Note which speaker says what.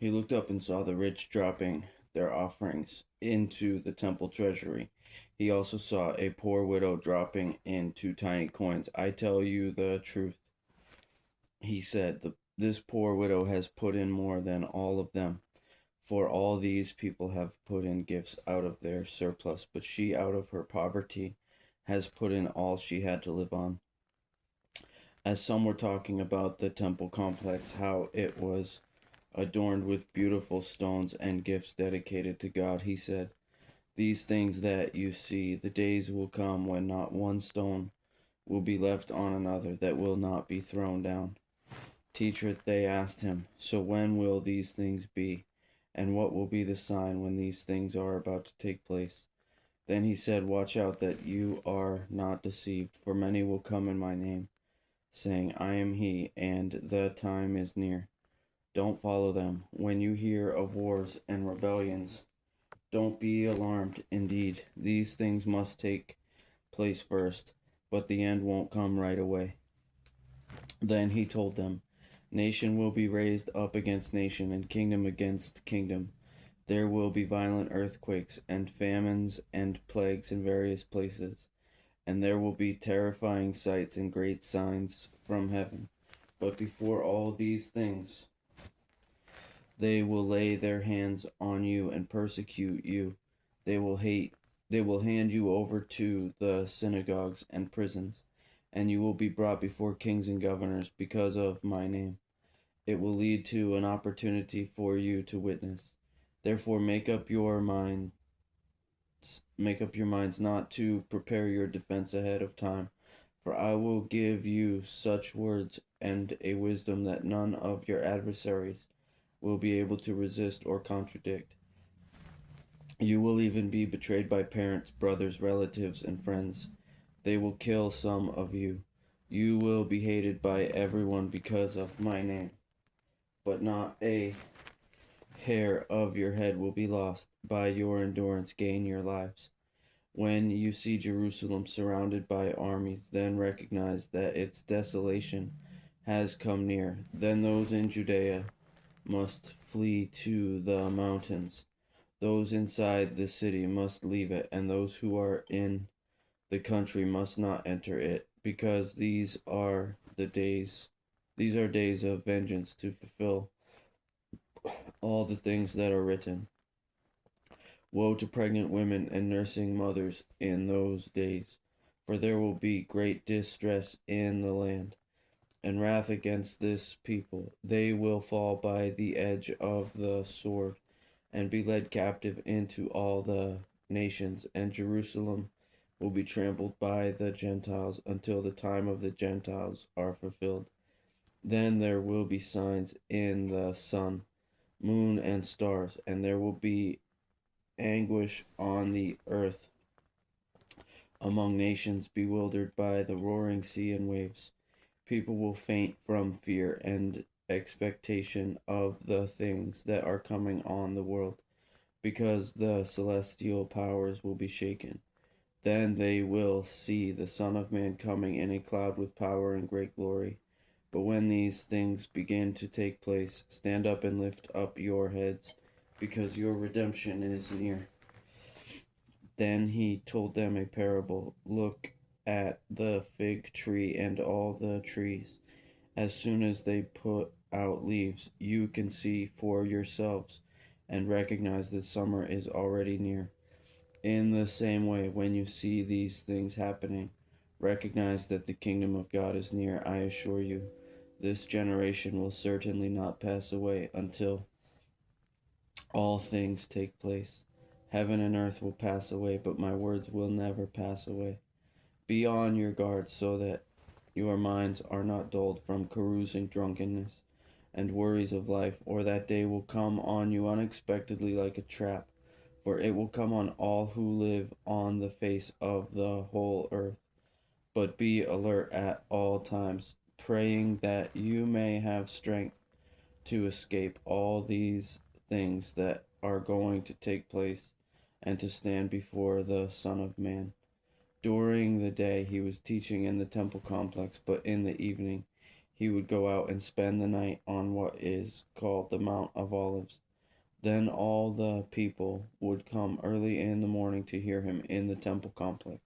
Speaker 1: He looked up and saw the rich dropping their offerings into the temple treasury. He also saw a poor widow dropping in 2 tiny coins. I tell you the truth, he said, this poor widow has put in more than all of them, for all these people have put in gifts out of their surplus, but she, out of her poverty, has put in all she had to live on. As some were talking about the temple complex, how it was adorned with beautiful stones and gifts dedicated to God, he said, these things that you see, the days will come when not one stone will be left on another that will not be thrown down. Teacher, they asked him, so when will these things be? And what will be the sign when these things are about to take place? Then he said, watch out that you are not deceived, for many will come in my name, saying, I am he, and the time is near. Don't follow them. When you hear of wars and rebellions, don't be alarmed. Indeed, these things must take place first, but the end won't come right away. Then he told them, nation will be raised up against nation, and kingdom against kingdom. There will be violent earthquakes and famines and plagues in various places, and there will be terrifying sights and great signs from heaven. But before all these things, they will lay their hands on you and persecute you. They will hate they will hand you over to the synagogues and prisons, and you will be brought before kings and governors because of my name. It will lead to an opportunity for you to witness. Therefore make up your minds not to prepare your defense ahead of time, for I will give you such words and a wisdom that none of your adversaries will be able to resist or contradict. You will even be betrayed by parents, brothers, relatives, and friends. They will kill some of you. You will be hated by everyone because of my name, but not a hair of your head will be lost. By your endurance, gain your lives. When you see Jerusalem surrounded by armies, then recognize that its desolation has come near. Then those in Judea must flee to the mountains. Those inside the city must leave it, and those who are in the country must not enter it, because these are days of vengeance to fulfill all the things that are written. Woe to pregnant women and nursing mothers in those days, for there will be great distress in the land, and wrath against this people. They will fall by the edge of the sword, and be led captive into all the nations, and Jerusalem will be trampled by the Gentiles until the time of the Gentiles are fulfilled. Then there will be signs in the sun, moon, and stars, and there will be anguish on the earth among nations bewildered by the roaring sea and waves. People will faint from fear and expectation of the things that are coming on the world, because the celestial powers will be shaken. Then they will see the Son of Man coming in a cloud with power and great glory. But when these things begin to take place, stand up and lift up your heads, because your redemption is near. Then he told them a parable. Look at the fig tree and all the trees. As soon as they put out leaves, you can see for yourselves and recognize that summer is already near. In the same way, when you see these things happening, recognize that the kingdom of God is near. I assure you, this generation will certainly not pass away until all things take place. Heaven and earth will pass away, but my words will never pass away. Be on your guard so that your minds are not dulled from carousing, drunkenness, and worries of life, or that day will come on you unexpectedly like a trap, for it will come on all who live on the face of the whole earth. But be alert at all times, praying that you may have strength to escape all these things that are going to take place and to stand before the Son of Man. During the day he was teaching in the temple complex, but in the evening he would go out and spend the night on what is called the Mount of Olives. Then all the people would come early in the morning to hear him in the temple complex.